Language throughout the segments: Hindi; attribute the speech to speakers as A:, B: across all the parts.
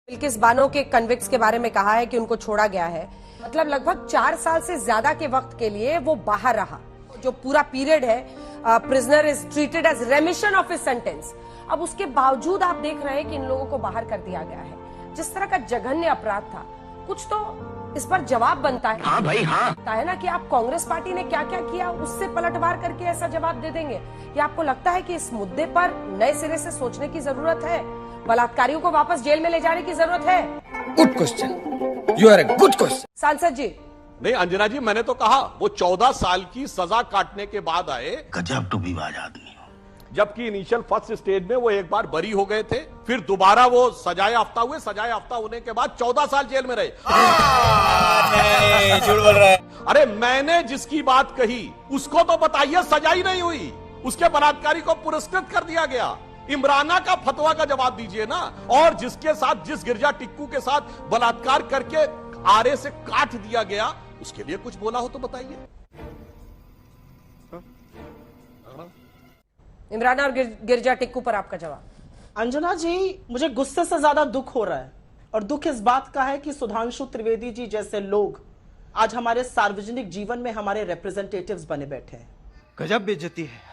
A: बिल्किस बानो के कन्विक्ट्स के बारे में कहा है कि उनको छोड़ा गया है। मतलब लगभग 4 साल से ज्यादा के वक्त के लिए वो बाहर रहा। जो पूरा पीरियड है, prisoner is treated as remission of his sentence. अब उसके बावजूद आप देख रहे हैं कि इन लोगों को बाहर कर दिया गया है। जिस तरह का जघन्य अपराध था, कुछ तो इस पर जवाब बनता है।
B: हाँ भाई हाँ,
A: है ना कि आप कांग्रेस पार्टी ने क्या क्या किया उससे पलटवार करके ऐसा जवाब दे देंगे। या आपको लगता है कि इस मुद्दे पर नए सिरे से सोचने की जरूरत है? बलात्कारियों को वापस जेल में ले जाने की जरूरत है?
C: Good question, you are a good question.
A: सांसद जी,
D: नहीं अंजना जी, मैंने तो कहा वो 14 साल की सजा काटने के बाद आए,
B: गजब टूबीबाज आदमी हो।
D: जबकि इनिशियल फर्स्ट स्टेज में वो एक बार बरी हो गए थे, फिर दोबारा वो सजाए याफ्ता हुए। सजाए याफ्ता होने के बाद 14 साल जेल में रहे।
C: झूठ बोल रहा है।
D: अरे मैंने जिसकी बात कही उसको तो बताइए सजाई नहीं हुई, उसके बलात्कारी को पुरस्कृत कर दिया गया। इमराना का फतवा का जवाब दीजिए ना। और जिसके साथ, जिस गिरजा टिक्कू के साथ बलात्कार करके आरे से काट दिया गया, उसके लिए कुछ बोला हो तो बताइए।
A: इमराना और गिरजा टिक्कू पर आपका जवाब।
E: अंजना जी, मुझे गुस्से से ज्यादा दुख हो रहा है, और दुख इस बात का है कि सुधांशु त्रिवेदी जी जैसे लोग आज हमारे सार्वजनिक जीवन में हमारे रिप्रेजेंटेटिव्स बने बैठे हैं।
C: गजब बेइज्जती है।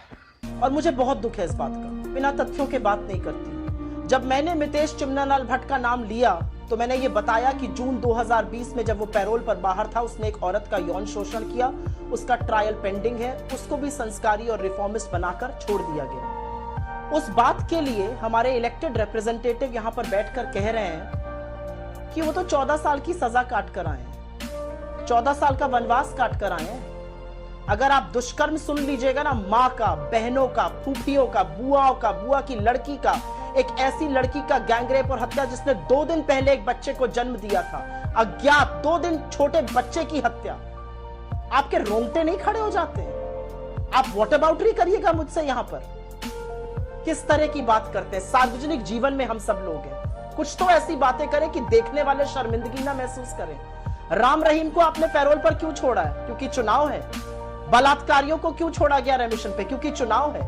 E: और मुझे बहुत दुख है इस बात का। बिना तथ्यों के बात नहीं करती। जब मैंने मितेश चिमनालाल भट्ट का नाम लिया तो मैंने ये बताया कि जून 2020 में जब वो पैरोल पर बाहर था, उसने एक औरत का यौन शोषण किया। उसका ट्रायल पेंडिंग है। उसको भी संस्कारी और रिफॉर्मिस्ट बनाकर छोड़ दिया गया। उस बात के लिए हमारे इलेक्टेड रिप्रेजेंटेटिव यहां पर बैठकर कह रहे हैं कि वो तो 14 साल की सजा काट कर आए हैं, 14 साल का वनवास काट कर आए हैं। अगर आप दुष्कर्म सुन लीजिएगा ना, माँ का, बहनों का, फूफियों का, बुआओं का, बुआ की लड़की का, एक ऐसी लड़की का गैंगरेप और हत्या जिसने 2 दिन पहले एक बच्चे को जन्म दिया था, अज्ञात 2 दिन छोटे बच्चे की हत्या, आपके रोंगटे नहीं खड़े हो जाते? आप व्हाटअबाउटरी करिएगा मुझसे यहां पर। किस तरह की बात करते हैं? सार्वजनिक जीवन में हम सब लोग हैं, कुछ तो ऐसी बातें करें कि देखने वाले शर्मिंदगी ना महसूस करें। राम रहीम को आपने पैरोल पर क्यों छोड़ा है? क्योंकि चुनाव है। बलात्कारियों को क्यों छोड़ा गया रेमिशन पे? क्योंकि चुनाव है।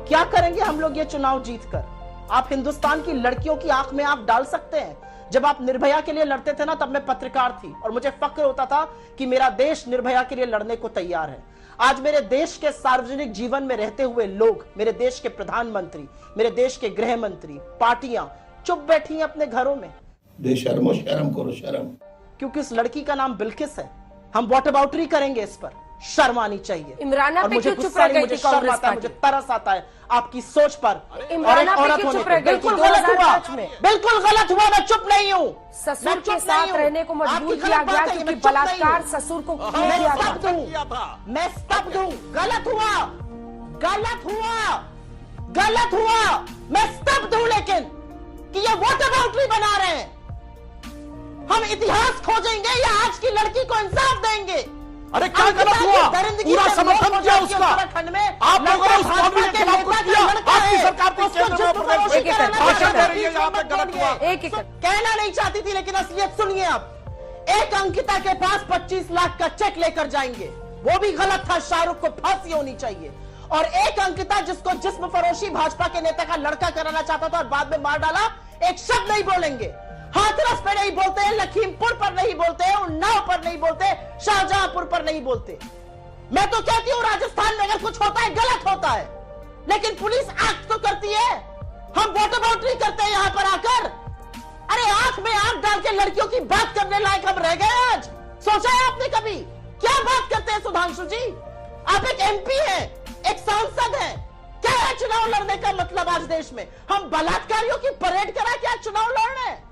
E: क्या करेंगे हम लोग ये चुनाव जीतकर? आप हिंदुस्तान की लड़कियों की आंख में आप डाल सकते हैं? जब आप निर्भया के लिए लड़ते थे ना, तब मैं पत्रकार थी और मुझे फक्र होता था कि मेरा देश निर्भया के लिए लड़ने को तैयार है। आज मेरे देश के सार्वजनिक जीवन में रहते हुए लोग, मेरे देश के प्रधानमंत्री, मेरे देश के गृह मंत्री, पार्टियां चुप बैठी हैं अपने घरों में।
B: बेशर्मो, शर्म करो, शर्म।
E: क्योंकि उस लड़की का नाम बिल्किस है। हम व्हाटअबाउटरी करेंगे इस पर। शर्म आनी चाहिए।
A: इमराना
E: और
A: पे
E: मुझे
A: क्यों चुप
E: गुस्सा
A: रह
E: नहीं,
A: गई
E: मुझे
A: थी
E: शर्म
A: कांग्रेस
E: आता है,
A: पार्टी?
E: मुझे तरस आता है आपकी सोच पर।
A: इमराना
E: और एक
A: पे
E: औरत
A: क्यों
E: होने
A: चुप
E: पे।
A: रह गई थी
E: बिल्कुल गलत हुआ,
A: 2005 में?
E: बिल्कुल गलत हुआ। मैं चुप नहीं हूँ।
A: ससुर के साथ रहने को मजबूर किया गया क्योंकि बलात्कार ससुर को किया
E: मैं
A: गया
E: स्तब्ध हूँ, मैं स्तब्ध हूँ। गलत हुआ, गलत हुआ, गलत हुआ। मैं स्तब्ध हूँ, लेकिन कि ये व्हाटअबाउटरी बना रहे हैं। हम इतिहास खोजेंगे या आज की लड़की को इंसाफ देंगे?
D: अरे क्या गलत हुआ? पूरा समर्थन किया उसका। आप लोगों ने उस कानून के खिलाफ कुछ किया? आपकी सरकार को केंद्र में भाषण दे रही है, यहाँ पे गलत हुआ।
A: एक
E: कहना नहीं चाहती थी, लेकिन असलियत सुनिए आप। एक अंकिता के पास 25 लाख का चेक लेकर जाएंगे, वो भी गलत था। शाहरुख को फांसी होनी चाहिए। और एक अंकिता जिसको जिस्म फरोशी भाजपा के नेता का लड़का कराना चाहता था और बाद में मार डाला, एक शब्द नहीं बोलेंगे। हाथरस पे नहीं बोलते, लखीमपुर पर नहीं बोलते, उन्नाव पर नहीं बोलते, शाहजहांपुर पर नहीं बोलते। मैं तो कहती हूँ राजस्थान में अगर कुछ होता है गलत होता है, लेकिन पुलिस एक्ट तो करती है। हम व्हाटअबाउटरी करते हैं यहां पर आकर। अरे आंख में आंख डाल के लड़कियों की बात करने लायक हम रह गए आज? सोचा है आपने कभी? क्या बात करते हैं सुधांशु जी? आप एक MP हैं, एक सांसद हैं। क्या है चुनाव लड़ने का मतलब आज देश में? हम बलात्कारियों की परेड करा के आज चुनाव लड़ रहे हैं?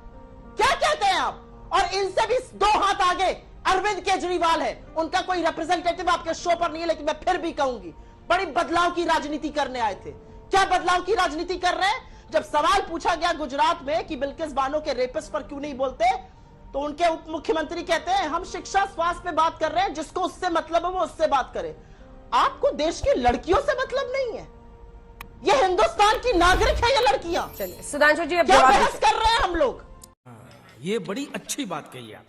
E: क्या कहते हैं आप? और इनसे भी 2 हाथ आगे अरविंद केजरीवाल है। उनका कोई रिप्रेजेंटेटिव आपके शो पर नहीं है, लेकिन मैं फिर भी कहूंगी, बड़ी बदलाव की राजनीति करने आए थे। क्या बदलाव की राजनीति कर रहे हैं? जब सवाल पूछा गया गुजरात में कि बिल्किस बानो के रेपिस्ट पर क्यों नहीं बोलते, तो उनके उप मुख्यमंत्री कहते हैं हम शिक्षा स्वास्थ्य पे बात कर रहे हैं, जिसको उससे मतलब है वो उससे बात करे। आपको देश की लड़कियों से मतलब नहीं है? ये हिंदुस्तान की नागरिक है ये लड़कियां।
A: चलिए सुधांशु जी, अब
E: क्या
A: जवाब
E: बहस कर रहे हैं हम लोग?
C: ये बड़ी अच्छी बात कही आप।